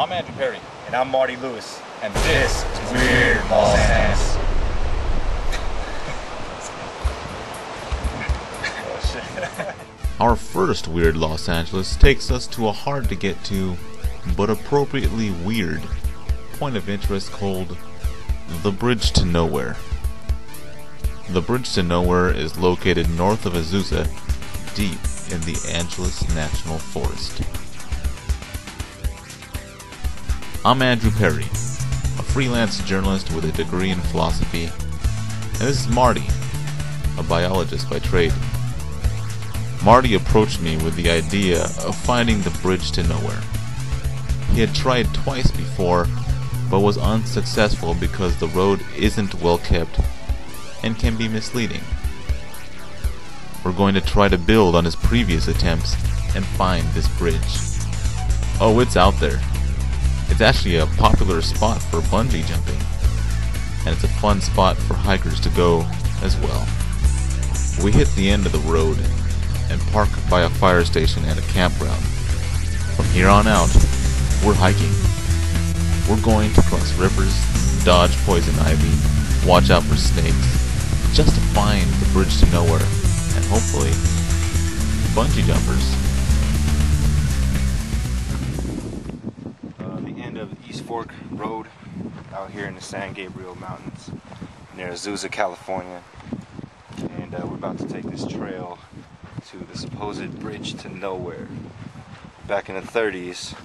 I'm Andrew Perry. And I'm Marty Lewis. And this is Weird Los Angeles. Our first Weird Los Angeles takes us to a hard to get to, but appropriately weird, point of interest called the Bridge to Nowhere. The Bridge to Nowhere is located north of Azusa, deep in the Angeles National Forest. I'm Andrew Perry, a freelance journalist with a degree in philosophy, and this is Marty, a biologist by trade. Marty approached me with the idea of finding the Bridge to Nowhere. He had tried twice before, but was unsuccessful because the road isn't well kept and can be misleading. We're going to try to build on his previous attempts and find this bridge. Oh, it's out there. It's actually a popular spot for bungee jumping, and it's a fun spot for hikers to go as well. We hit the end of the road and park by a fire station and a campground. From here on out, we're hiking. We're going to cross rivers, dodge poison ivy, watch out for snakes, just to find the Bridge to Nowhere, and hopefully, bungee jumpers. The end of East Fork Road out here in the San Gabriel Mountains near Azusa, California. And we're about to take this trail to the supposed Bridge to Nowhere. Back in the 30s,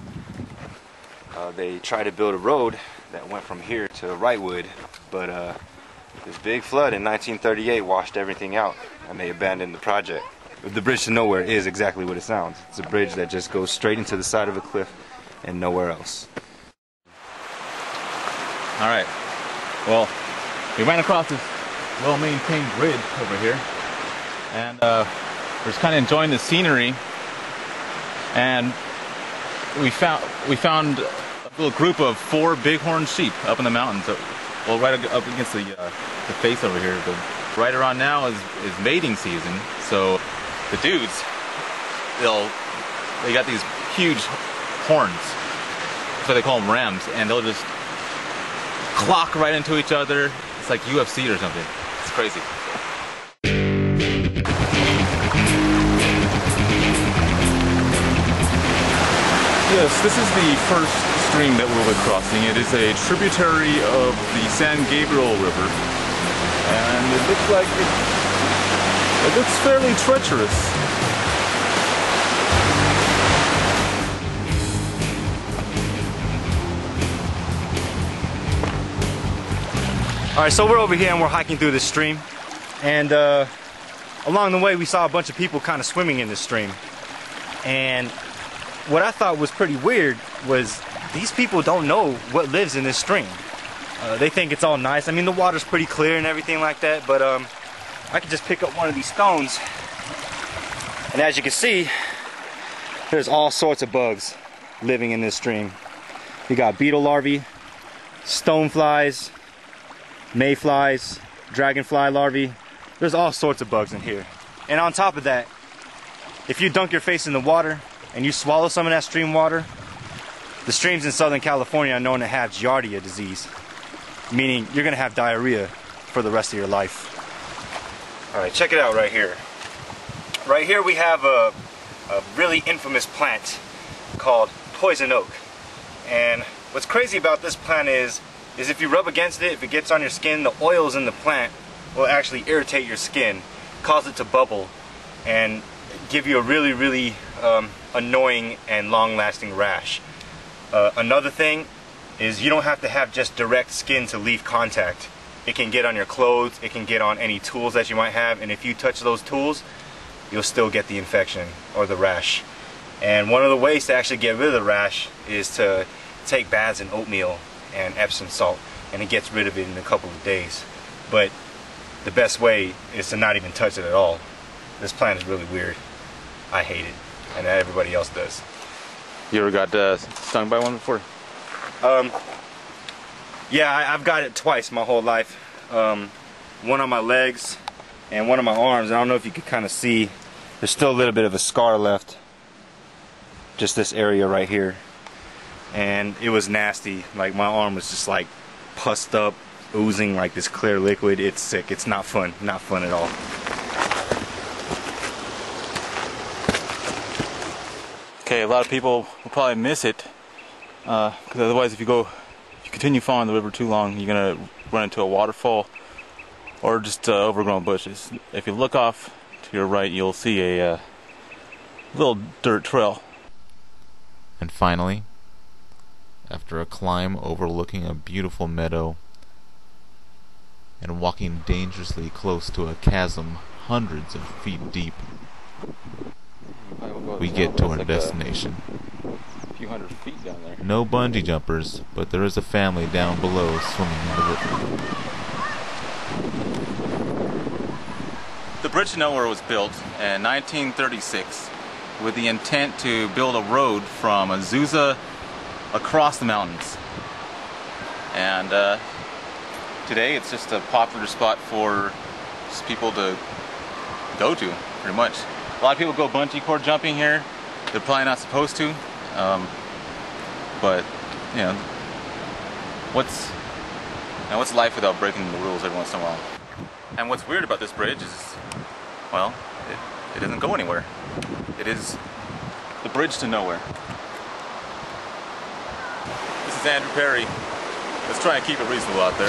they tried to build a road that went from here to Wrightwood, but this big flood in 1938 washed everything out, and they abandoned the project. But the Bridge to Nowhere is exactly what it sounds. It's a bridge that just goes straight into the side of a cliff and nowhere else. Alright, well, we ran across this well-maintained bridge over here, and we're just kind of enjoying the scenery, and we found a little group of 4 bighorn sheep up in the mountains, well, right up against the face over here. Right around now is mating season, so the dudes, they got these huge horns, that's why they call them rams, and they'll just clock right into each other. It's like UFC or something. It's crazy. Yes, this is the first stream that we'll be crossing. It is a tributary of the San Gabriel River, and it looks like it looks fairly treacherous. Alright, so we're over here and we're hiking through this stream, and along the way we saw a bunch of people kind of swimming in this stream, and what I thought was pretty weird was these people don't know what lives in this stream. They think it's all nice. I mean, the water's pretty clear and everything like that, but I could just pick up one of these stones, and as you can see, there's all sorts of bugs living in this stream. You got beetle larvae, stoneflies, mayflies, dragonfly larvae. There's all sorts of bugs in here. And on top of that, if you dunk your face in the water and you swallow some of that stream water, the streams in Southern California are known to have Giardia disease, meaning you're gonna have diarrhea for the rest of your life. Alright, check it out right here. Right here we have a really infamous plant called poison oak. And what's crazy about this plant is if you rub against it, if it gets on your skin, the oils in the plant will actually irritate your skin, cause it to bubble, and give you a really, really annoying and long-lasting rash. Another thing is you don't have to have just direct skin to leave contact. It can get on your clothes, it can get on any tools that you might have, and if you touch those tools, you'll still get the infection or the rash. And one of the ways to actually get rid of the rash is to take baths in oatmeal and Epsom salt, and it gets rid of it in a couple of days. But the best way is to not even touch it at all. This plant is really weird. I hate it, and everybody else does. You ever got stung by one before? Yeah, I've got it twice my whole life. One on my legs and one on my arms. I don't know if you can kind of see, there's still a little bit of a scar left. Just this area right here. and it was nasty. Like my arm was just like pussed up, oozing like this clear liquid. It's sick. It's not fun. Not fun at all. Okay, a lot of people will probably miss it, because otherwise if you continue following the river too long, you're gonna run into a waterfall or just overgrown bushes. If you look off to your right, you'll see a little dirt trail. And finally, after a climb overlooking a beautiful meadow and walking dangerously close to a chasm hundreds of feet deep, we get to our destination. A few hundred feet down there. No bungee jumpers, but there is a family down below swimming in the river. The Bridge to Nowhere was built in 1936 with the intent to build a road from Azusa across the mountains. And today it's just a popular spot for just people to go to, pretty much. A lot of people go bungee cord jumping here. They're probably not supposed to, but you know, what's life without breaking the rules every once in a while? And what's weird about this bridge is, well, it doesn't go anywhere. It is the bridge to nowhere. This is Andrew Perry. Let's try and keep it reasonable out there.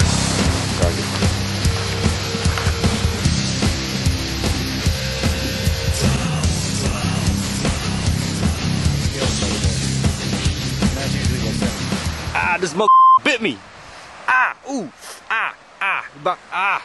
Ah, this mother bit me. Ah, ooh, ah, ah, ah.